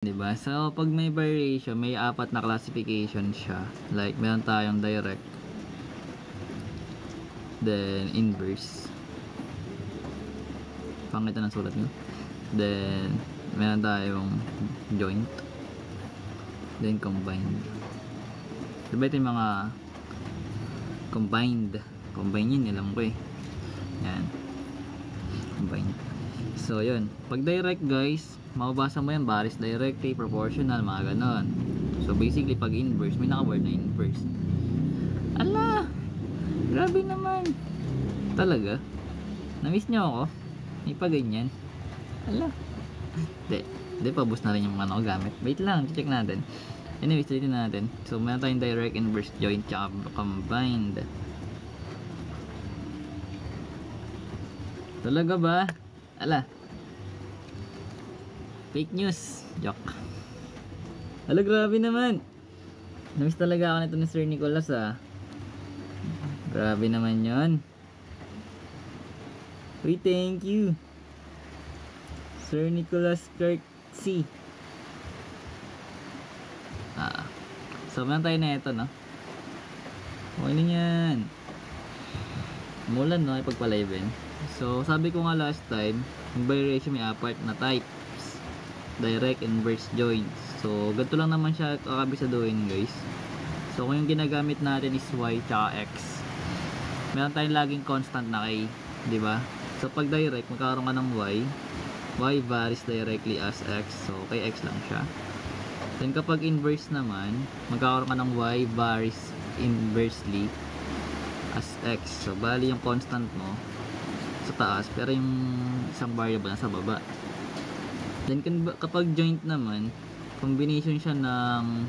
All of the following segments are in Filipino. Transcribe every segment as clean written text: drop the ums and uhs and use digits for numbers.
'Diba? So, pag may variation, may apat na classification siya. Like, meron tayong direct, then inverse. Pangit na ng sulat nyo. Then, meron tayong joint, then combined. Diba ito yung mga combined? Combined yun, alam ko eh. Yan. Combined. So, yun. Pag direct, guys, mababasa mo yan, varies directly, proportional, mga ganon. So basically pag inverse, may naka-word na inverse. Ala, grabe naman. Talaga, na-miss nyo ako? May pa ganyan. Ala, hindi pabus na rin yung ano gamit. Wait lang, check natin. Anyways, ulitin natin. So meron tayong direct, inverse, joint, tsaka combined. Talaga ba? Ala, fake news. Joke. Hala, grabe naman. Namiss talaga ako nito ni Sir Nicholas Grabe naman yon. Uy, thank you Sir Nicholas Kirksey. So meron tayo na ito, no? Okay na yan. Mulan, no? Ipagpaliven. So sabi ko nga last time, yung variation may apat na type: direct, inverse, joint. So ganito lang naman siya kakabisaduhin, guys. So kung yung ginagamit natin is y tsaka x, meron tayong laging constant na k, di ba? So pag direct, magkakaroon ka ng y varies directly as x, so kx lang siya. Then kapag inverse naman, magkakaroon ka ng y varies inversely as x. So bali yung constant mo sa taas, pero yung isang variable nasa baba. Then kapag joint naman, combination siya ng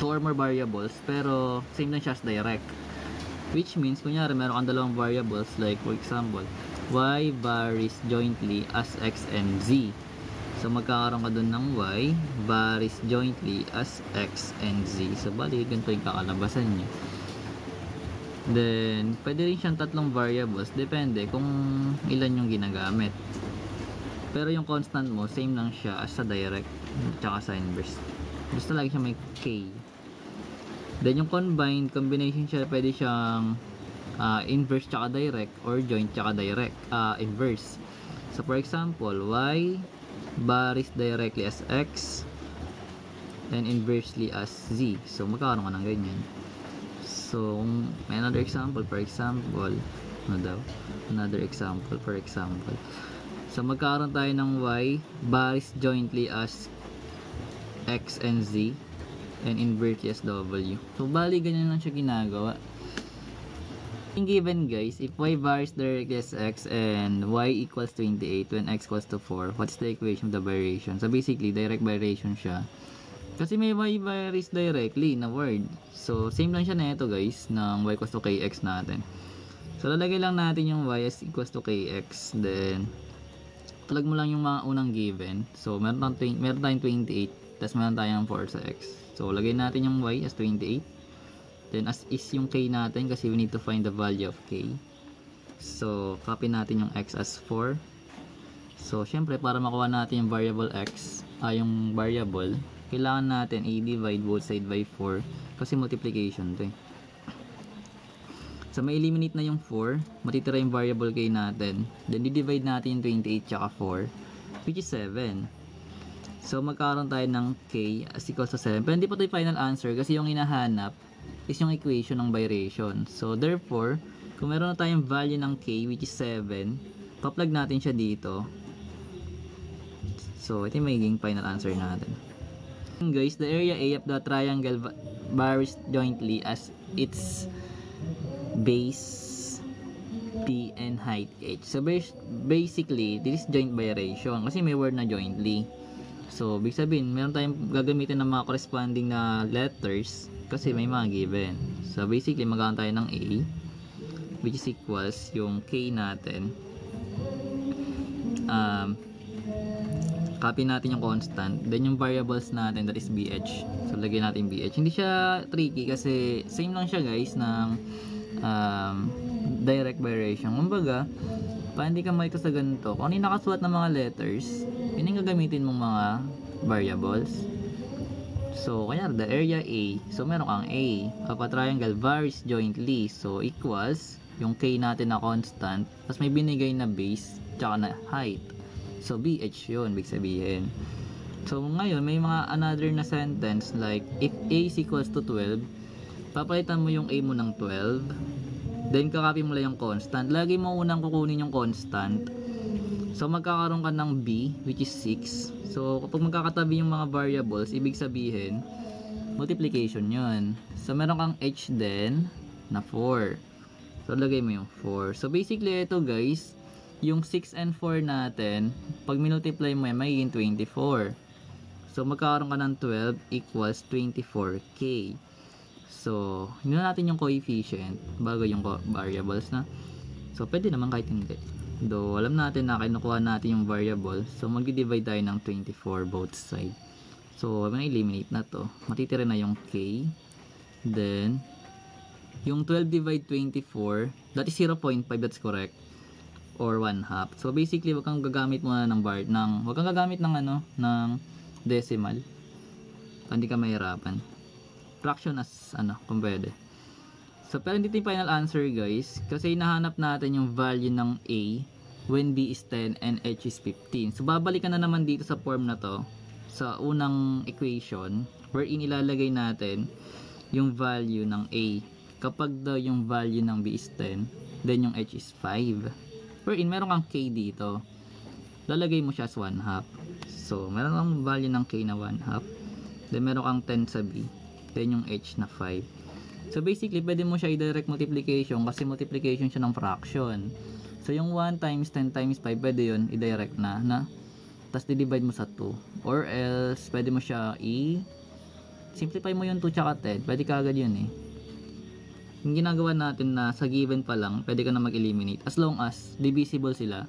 2 or more variables, pero same lang siya as direct. Which means, kunyari meron kang dalawang variables, like for example, y varies jointly as x and z. So magkakaroon ka dun ng y varies jointly as x and z. So bali, ganito yung kakalabasan niya. Then, pwede rin siyang tatlong variables, depende kung ilan yung ginagamit. Pero yung constant mo, same lang siya as sa direct tsaka sa inverse. Basta lagi siya may k. Then yung combined, combination siya, pwede siyang inverse tsaka direct, or joint tsaka direct, inverse. So for example, y varies directly as x and inversely as z. So magkakaroon ka ng ganyan. So may another example, for example, another example, for example, so magkakaroon tayo ng y varies jointly as x and z and inversely as w. So bali ganyan lang siya ginagawa. Given, guys, if y varies directly as x and y equals 28 when x equals to 4, what's the equation of the variation? So basically direct variation siya kasi may y varies directly na word. So same lang siya na ito, guys, ng y equals to kx natin. So lalagay lang natin yung y as equals to kx, then plug mo lang yung mga unang given. So meron tayong 28, tapos meron tayong 4 sa x. So lagay natin yung y as 28, then as is yung k natin kasi we need to find the value of k. So copy natin yung x as 4. So syempre para makuha natin yung variable x, yung variable, kailangan natin i-divide both side by 4 kasi multiplication to eh. So may eliminate na yung 4, matitira yung variable k natin, then di-divide natin yung 28 tsaka 4, which is 7. So magkakaroon tayo ng k as equals to 7. Pero hindi pa ito yung final answer kasi yung hinahanap is yung equation ng variation. So therefore, kung meron na tayong value ng k which is 7, pa-plug natin siya dito. So ito yung magiging final answer natin. Guys, the area A of the triangle varies jointly as its base P and height H. So basically, this is joint variation kasi may word na jointly. So big sabihin, meron tayong gagamitin ng mga corresponding na letters kasi may mga given. So basically, magkakaroon tayo ng A which is equals yung K natin. Copy natin yung constant. Then yung variables natin, that is BH. So lagyan natin BH. Hindi siya tricky kasi same lang siya, guys, ng direct variation. Kumbaga, pa hindi ka makita sa ganito, kung ano yung nakasulat ng mga letters, yun yung gagamitin mong mga variables. So, kaya the area A. So, meron kang A of a triangle varies jointly. So, equals yung K natin na constant. Tapos may binigay na base tsaka na height. So, BH yun, big sabihin. So, ngayon, may mga another na sentence like, if A is equals to 12, papalitan mo yung A mo ng 12. Then, kakopy mo lang yung constant. Lagi mo unang kukunin yung constant. So, magkakaroon ka ng B, which is 6. So, kapag magkakatabi yung mga variables, ibig sabihin, multiplication yun. So, meron kang H din na 4. So, lagay mo yung 4. So, basically, ito guys, yung 6 and 4 natin, pag minultiply mo yan, magiging 24. So, magkakaroon ka ng 12 equals 24k. So, yun natin yung coefficient bago yung variables na. So, pwede naman kahit hindi. Though, alam natin na kinukuha natin yung variable. So, mag-divide tayo ng 24 both side. So, eliminate na to. Matitira na yung k. Then, yung 12 divide 24, that is 0.5, that's correct. Or 1/2. So, basically, wag kang gagamit muna ng wag kang gagamit ng ng decimal. Hindi ka mahirapan. Fraction as kung pwede. So, pero hindi ito yung final answer guys. Kasi hinahanap natin yung value ng A when B is 10 and H is 15. So, babalikan na naman dito sa form na to. Sa unang equation, wherein ilalagay natin yung value ng A. Kapag daw yung value ng B is 10, then yung H is 5. Wherein, meron kang K dito. Lalagay mo siya as 1/2. So, meron kang value ng K na 1/2. Then, meron kang 10 sa B. Then, yung H na 5. So, basically, pwede mo siya i-direct multiplication kasi multiplication siya ng fraction. So, yung 1 times 10 times 5, pwede yun i-direct na tapos di-divide mo sa 2. Or else, pwede mo siya simplify mo yung 2 tsaka 10. Pwede ka agad yun eh. Yung ginagawa natin na sa given pa lang, pwede ka na mag-eliminate as long as divisible sila.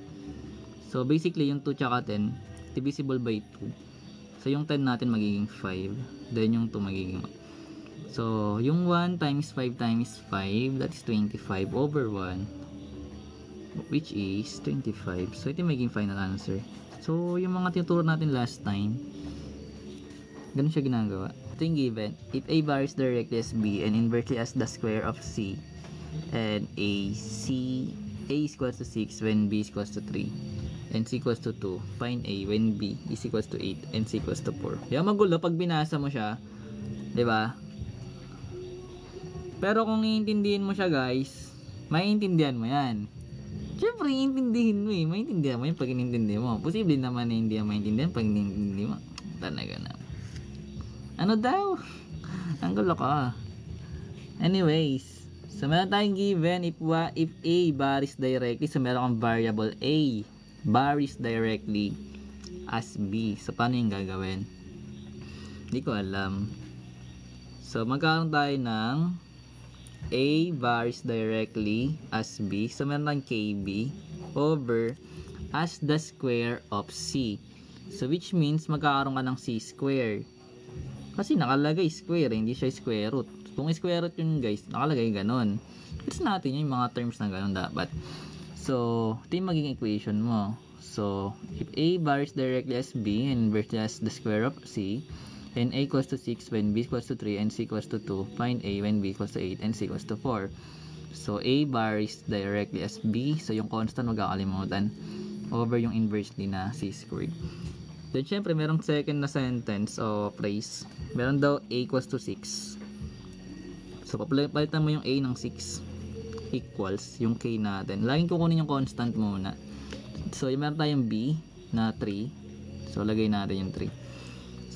So, basically, yung 2 tsaka 10, divisible by 2. So, yung 10 natin magiging 5. Then, yung 2 magiging 1. So, yung 1 times 5 times 5, that is 25 over 1, which is 25. So, ito yung magiging final answer. So, yung mga tinuturo natin last time, ganun siya ginagawa. Ito yung given. If A varies directly as B and inversely as the square of C, and A is equals to 6 when B is equals to 3, and C equals to 2, find A when B is equals to 8 and C equals to 4. Yung magulo pag binasa mo siya, diba? Pero kung iintindihin mo siya guys, maiintindihan mo yan. Siyempre, iintindihin mo eh. Maiintindihan mo yan pag inintindihan mo. Posible naman na hindi maintindihan pag inintindihan mo. Talaga na. Ano daw? Ang gulo ka. Anyways, so meron tayong given if A varies directly. So meron kang variable A varies directly as B. So paano yung gagawin? Hindi ko alam. So magkakaroon tayo ng A varies directly as B. So, meron lang KB over as the square of C. So, which means magkakaroon ka ng C square. Kasi nakalagay square, hindi siya square root. Kung square root yun guys, nakalagay ganon. It's natin yung mga terms na ganon dapat. So, ito yung magiging equation mo. So, if A varies directly as B and inversely as the square of C, and A equals to 6 when B equals to 3 and C equals to 2, find A when B equals to 8 and C equals to 4. So, A varies directly as B. So, yung constant magkakalimutan over yung inversely na C squared. Then, syempre, merong second na sentence o phrase. Meron daw A equals to 6. So, papalitan mo yung A ng 6 equals yung K natin. Laging kukunin yung constant muna. So, meron tayong B na 3. So, lagay natin yung 3.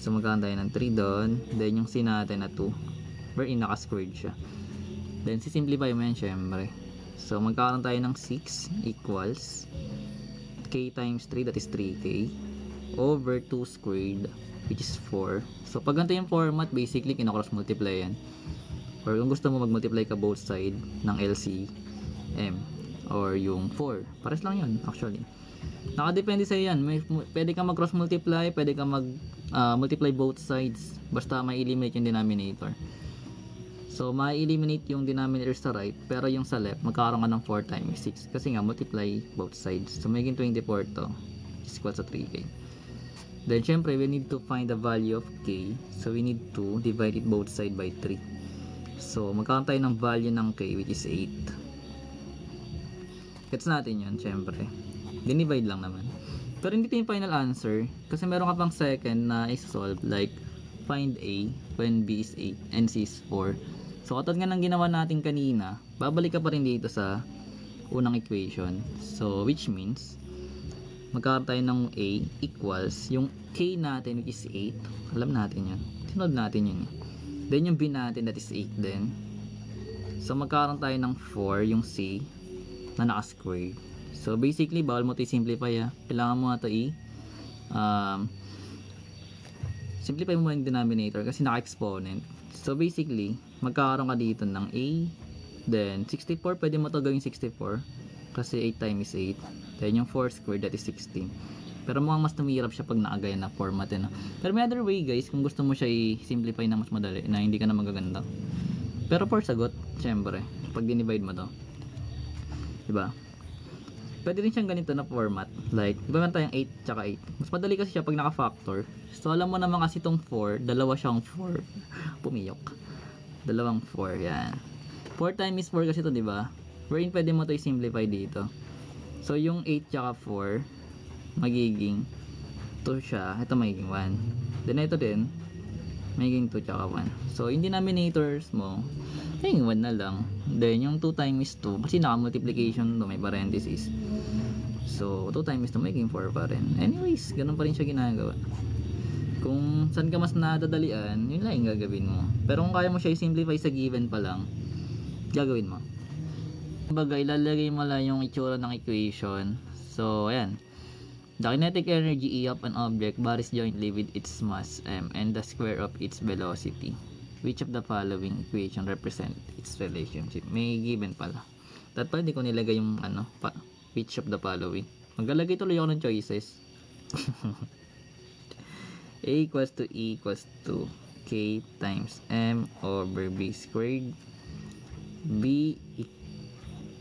So, magkakaroon tayo ng 3 doon. Then, yung C natin na 2. Wherein naka-squared siya. Then, sisimplify mo yan syempre. So, magkakaroon tayo ng 6 equals K times 3, that is 3K, over 2 squared, which is 4. So, pag ganito yung format, basically, kinocross multiply yan. Or kung gusto mo mag-multiply ka both side ng LCM. Or yung 4. Pares lang yun, actually. Nakadepende sa yan. Pwede ka mag-cross multiply, pwede ka mag-multiply both sides. Basta may eliminate yung denominator. So, ma-eliminate yung denominator sa right, pero yung sa left, magkakaroon ka ng 4 times 6. Kasi nga, multiply both sides. So, magiging 24 to. Is equal to 3K. Then syempre we need to find the value of k, so we need to divide it both side by 3. So magkakaroon tayo ng value ng k which is 8. Gets natin yun, syempre dinivide lang naman, pero hindi ito yung final answer kasi meron ka pang second na i-solve, like find a when b is 8 and c is 4. So katulad nga ng ginawa natin kanina, babalik ka pa rin dito sa unang equation, so which means magkakaroon tayo ng a equals yung k natin which is 8, alam natin yun, tinod natin yun, then yung b natin that is 8 din, so magkakaroon tayo ng 4 yung c na naka-square. So basically bawal mo ito i-simplify, kailangan mo na ito simplify mo yung denominator kasi naka-exponent. So basically magkakaroon ka dito ng a, then 64, pwede mo ito gawing 64 kasi 8 times 8, then yung 4 squared that is 16. Pero mukhang mas tumihirap siya pag naagaya na format eh, no? Pero may other way guys, kung gusto mo siya i-simplify na mas madali na hindi ka na magaganda. Pero for sagot, syempre pag dinivide mo to, diba, pwede rin siyang ganito na format, like diba man tayong 8 tsaka 8, mas madali kasi siya pag naka-factor. So alam mo naman kasi itong 4, dalawa siyang 4 pumiyok, dalawang 4, yan 4 times 4 kasi ito, diba, wherein pwede mo ito i-simplify dito. So yung 8 tsaka 4 magiging 2 siya, ito magiging 1, then ito din magiging 2 tsaka 1. So yung denominators mo magiging 1 na lang, then yung 2 times 2 kasi naka-multiplication to, may parenthesis, so 2 times 2 magiging 4 pa rin. Anyways, ganun pa rin siya ginagawa. Kung saan ka mas nadadalian, yun lang yung gagawin mo. Pero kung kaya mo siya i-simplify sa given pa lang, gagawin mo. Kumbaga, ilalagay mo lang yung itsura ng equation. So, ayan. The kinetic energy E of an object varies jointly with its mass m and the square of its velocity. Which of the following equation represent its relationship? May given pala. Dapat pala hindi ko nilagay yung which of the following. Maglalagay tuloy ako ng choices. A equals to E equals to K times M over B squared. B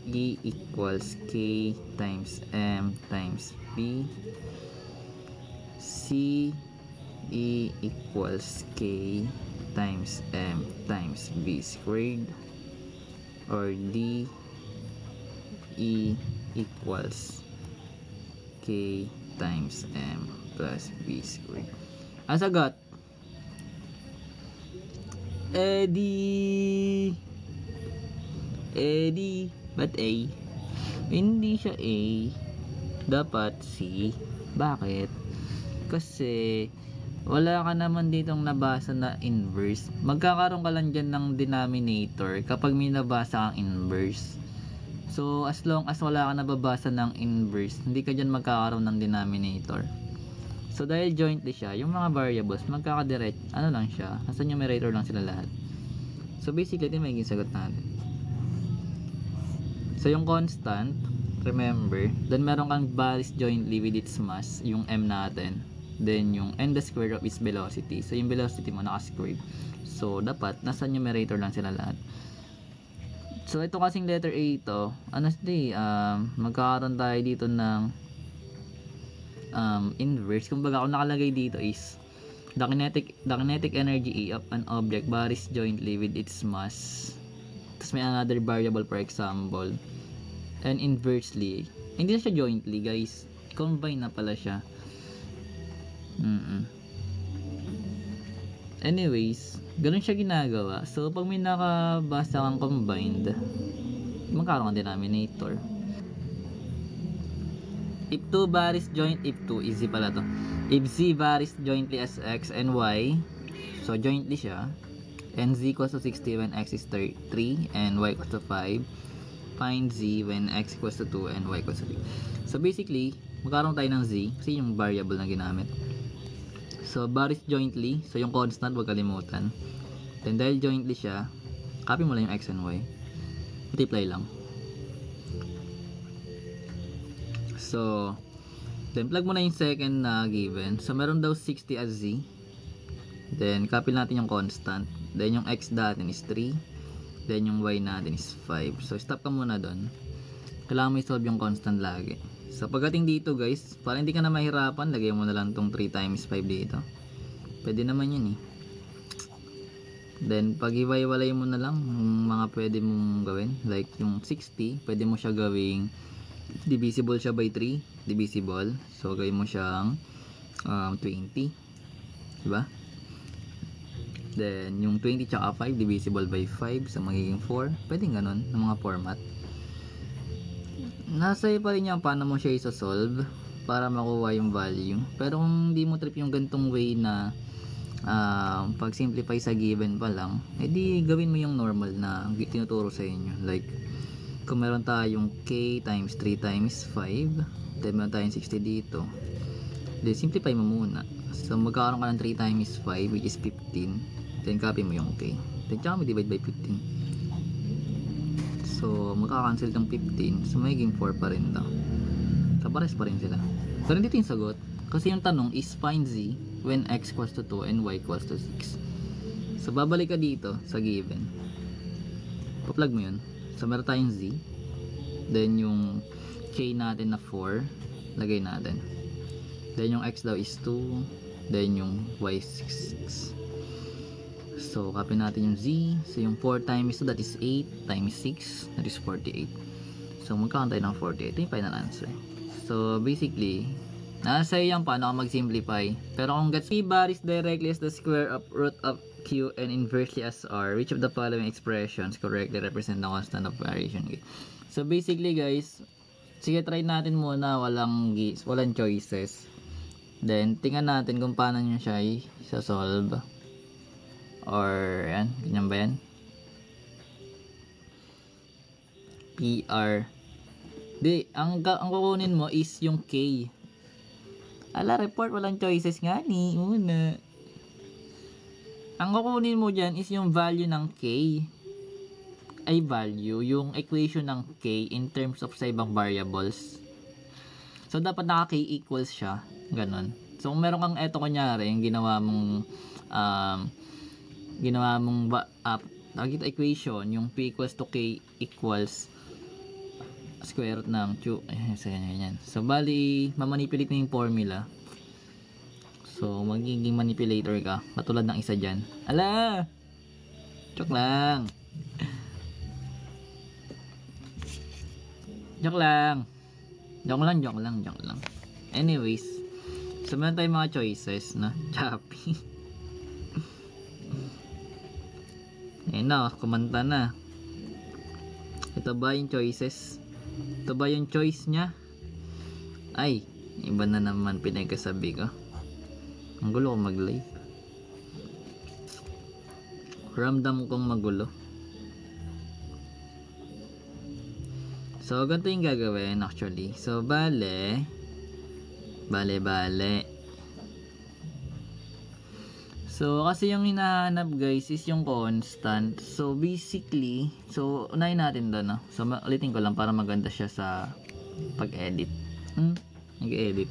E equals K times M times B. C E equals K times M times B squared. Or D E equals K times M plus B squared. Ang sagot, Eddie. But A? Hindi siya A. Dapat C. Bakit? Kasi wala ka naman ditong nabasa na inverse. Magkakaroon ka lang dyan ng denominator kapag may nabasa kang inverse. So as long as wala ka nababasa ng inverse, hindi ka dyan magkakaroon ng denominator. So dahil jointly siya, yung mga variables magkakadirect, ano lang siya, nasa numerator lang sila lahat. So basically ito yung magiging sagot natin. So yung constant, remember, then meron kang varies jointly with its mass, yung m natin, then yung n the square of its velocity. So yung velocity mo naka-squared, so dapat nasa numerator lang sila lahat. So ito kasing letter A ito, honestly, magkakaroon tayo dito ng inverse. Kumbaga kung nakalagay dito is the kinetic energy E of an object varies jointly with its mass. Tapos may another variable, for example, and inversely, hindi na siya jointly guys, combine na pala siya. Anyways, ganun siya ginagawa. So pag may nakabasa kang combined, magkakaroon ka denominator. If 2 varies if 2, easy pala to. If z varies jointly as x and y, so jointly siya, and z equals to 60 when x is 3 and y equals to 5, find z when x equals to 2 and y equals to 3. So basically, magkakaroon tayo ng z kasi yung variable na ginamit. So varies jointly, so yung constant wag kalimutan. Then dahil jointly siya, copy mo lang yung x and y, multiply lang. So then plug mo na yung second na given. So meron daw 60 as z, then copy natin yung constant, then yung x natin is 3, then yung y natin is 5. So stop ka muna doon, kailangan mo i-solve yung constant lagi. So pagdating dito guys, para hindi ka na mahirapan, lagay mo na lang tong 3 times 5 dito. Pwede naman yun eh. Then pag iwalay mo na lang yung mga pwede mong gawin. Like yung 60, pwede mo siya gawing divisible siya by 3. Divisible. So gawin mo siyang 20. Diba? Then yung 20 tsaka 5 divisible by 5. So magiging 4. Pwede ganun ng mga format. Nasa iyo pa rin yan paano mo siya isa-solve para makuha yung value. Pero kung hindi mo trip yung gantong way na pag simplify sa given pa lang, edi gawin mo yung normal na tinuturo sa inyo. Like kung meron tayong k times 3 times 5, then meron tayong 60 dito, then simplify mo muna. So magkakaroon ka ng 3 times 5 which is 15, then copy mo yung k, then tsaka mo divide by 15. So magkakancel ng 15, so magiging 4 pa rin daw. So pares pa rin sila. So dito yung sagot, kasi yung tanong is find z when x equals to 2 and y equals to 6. So babalik ka dito sa given, pa-plug mo yun. So meron tayong z, then yung k natin na 4 lagay natin, then yung x daw is 2, then yung y is 6. So copy natin yung z. So yung 4 times 2, that is 8 times 6, that is 48. So magkakaroon tayo ng 48. Ito yung final answer. So basically nasa iyo yan paano ka mag-simplify. Pero kung gets p bar is directly as the square of root of q and inversely as r, which of the following expressions correctly represent the constant of variation? Okay. So basically guys, sige try natin muna walang choices. Then tingnan natin kung paano nyo siya i-solve. Or yan, ganyan ba yan? PR. Di, ang kukunin mo is yung K. Ala, report, walang choices nga ni. Una. Ang kukunin mo dyan is yung value ng K. Ay, value. Yung equation ng K in terms of sa ibang variables. So, dapat naka K equals siya. Ganon. So, kung meron kang eto kunyari, yung ginawa mong equation, yung p equals to k equals square root ng q. So bali mamanipulate na yung formula. So magiging manipulator ka katulad ng isa dyan. Ala, joke lang. Joke lang. Anyways, so meron tayong mga choices na choppy. Ayun na, kumanta na. Ito ba yung choices? Ito ba yung choice niya? Ay, iba na naman pinagkasabi ko. Ang gulo ko mag-live. Ramdam kong magulo. So, ganito yung gagawin actually. So, bale. So, kasi yung hinahanap guys is yung constant. So, basically, so, unahin natin doon, no? So, ulitin ko lang para maganda siya sa pag-edit. Nag-edit.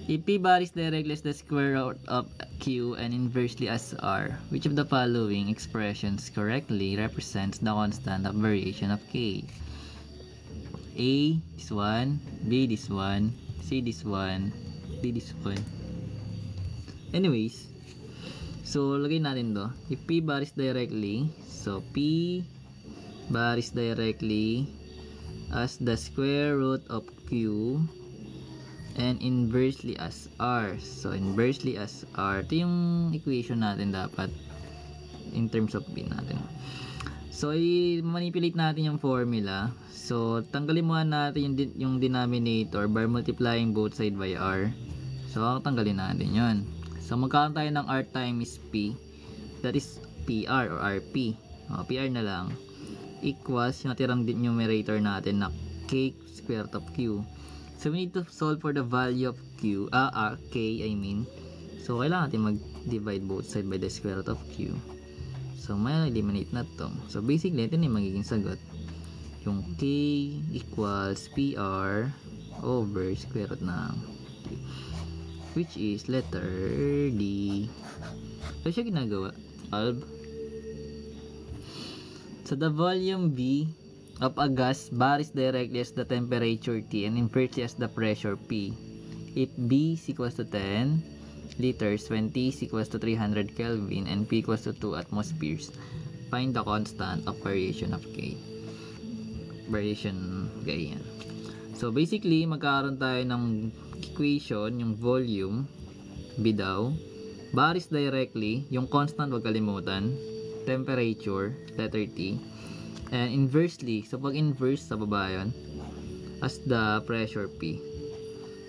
If p bar is directly as the square root of q and inversely as r, which of the following expressions correctly represents the constant of variation of k? A, this one. B, this one. C, this one. D, this one. Anyways, so, lagay natin to. If p bar is directly, so p bar is directly as the square root of q and inversely as r. So, inversely as r. Ito yung equation natin dapat in terms of p natin. So, i-manipulate natin yung formula. So, tanggalin muna natin yung denominator by multiplying both side by r. So, tanggalin natin yun. So, magkakaroon tayo ng r times p, that is PR or RP. PR na lang. Equals yung natirang numerator natin na k square root of q. So, we need to solve for the value of q, k I mean. So, kailangan natin mag-divide both side by the square root of q. So, may eliminate na to. So, basically, ito na yung magiging sagot. Yung k equals PR over square root ng q, which is letter D. So, siya ginagawa. So, the volume V of a gas varies directly as the temperature T and inversely as the pressure P. If B is equals to 10 liters when T is equals to 300 Kelvin and P equals to 2 atmospheres, find the constant of variation of K. Variation K yan. So basically, magkakaroon tayo ng equation, yung volume, B daw, varies directly, yung constant wag kalimutan, temperature, letter T, and inversely, so pag inverse sa baba yun, as the pressure P.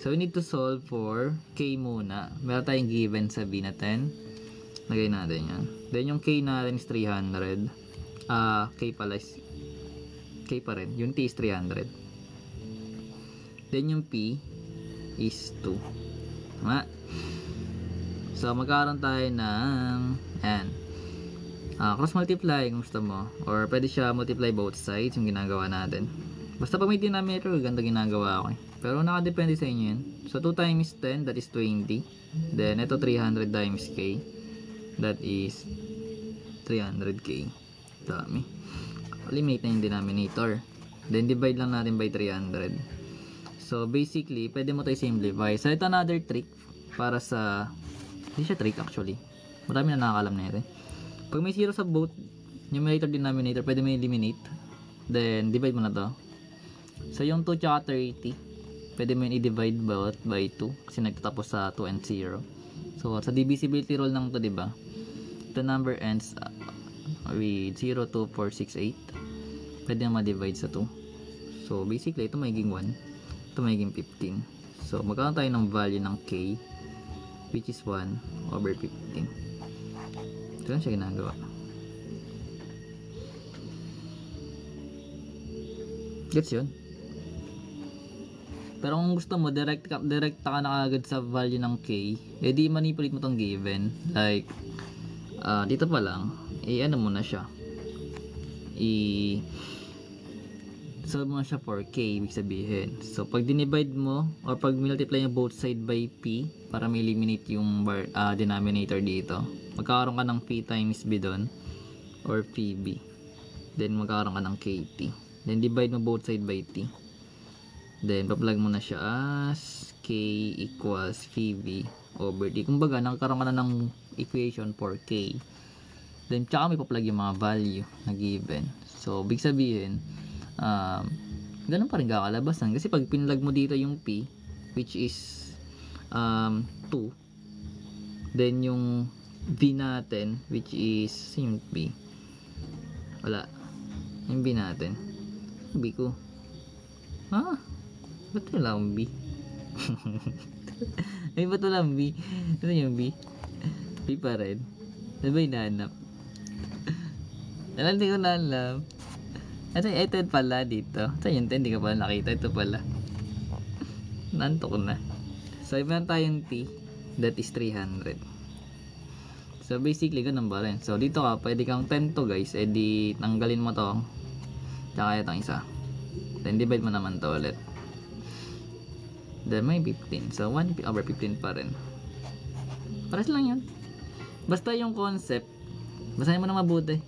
So we need to solve for K muna. Meron tayong given sa B na 10. Lagay natin yan. Then yung K natin is 300. K pala is K pa rin. Yung T is 300. Then yung P is 2. Tama? So magkakaroon tayo ng cross multiply kung gusto mo. Or pwede siya multiply both sides yung ginagawa natin. Basta pag may denominator, ganda ginagawa ko eh. Pero nakadepende sa inyo yan. So 2 times 10, that is 20. Then ito 300 times K. That is 300K. Dami. Eliminate na yung denominator. Then divide lang natin by 300. So basically, pwede mo tayo simplify. So ito another trick para sa... Hindi siya trick actually. Marami na nakakalam na ito. Pag may 0 sa both numerator denominator, pwede mo eliminate. Then divide mo na to. So yung 2 tsaka 30, pwede mo yung i-divide both by 2 kasi nagtatapos sa 2 and 0. So sa divisibility rule lang to, diba? The number ends with 0, 2, 4, 6, 8. Pwede na ma-divide sa 2. So basically ito magiging 1, ito magiging 15. So magkakaroon tayo ng value ng K, which is 1 over 15. Ito lang siya ginagawa. Gets yun? Pero kung gusto mo, direct ka na agad sa value ng K, edi manipulate mo tong given. Like, dito pa lang, ano mo na siya. Solve mo na siya for K, ibig sabihin. So, pag dinivide mo, or pag multiply mo both side by P, para ma-eliminate yung denominator dito, magkakaroon ka ng P times B doon, or PB. Then, magkakaroon ka ng KT. Then, divide mo both side by T. Then, pa-plug mo na siya as K equals PV over T. Kumbaga, nagkaroon ka na ng equation for K. Then, tsaka may pa-plug yung mga value na given. So, big sabihin, ganun pa rin kakalabasan. Kasi pag pinlag mo dito yung P, which is 2, then yung V natin, which is yung P. Wala. Yung B natin. B ko. Ba't wala akong B? Ay, ba't wala akong B? Ito yung B. B pa rin. Ano ba yung nahanap? Hindi ko nahanap. Ito pala dito. Ito yung 10, hindi ka pala nakita. Ito pala. Nantok na. So, meron tayong T. That is 300. So, basically, ganun ba rin. So, dito ka, pwede kang 10 to guys. Di, tanggalin mo to. Tsaka itong isa. Then, divide mo naman to ulit. Then, may 15. So, 1 over 15 pa rin. Pares lang yun. Basta yung concept, basahin mo na mabuti.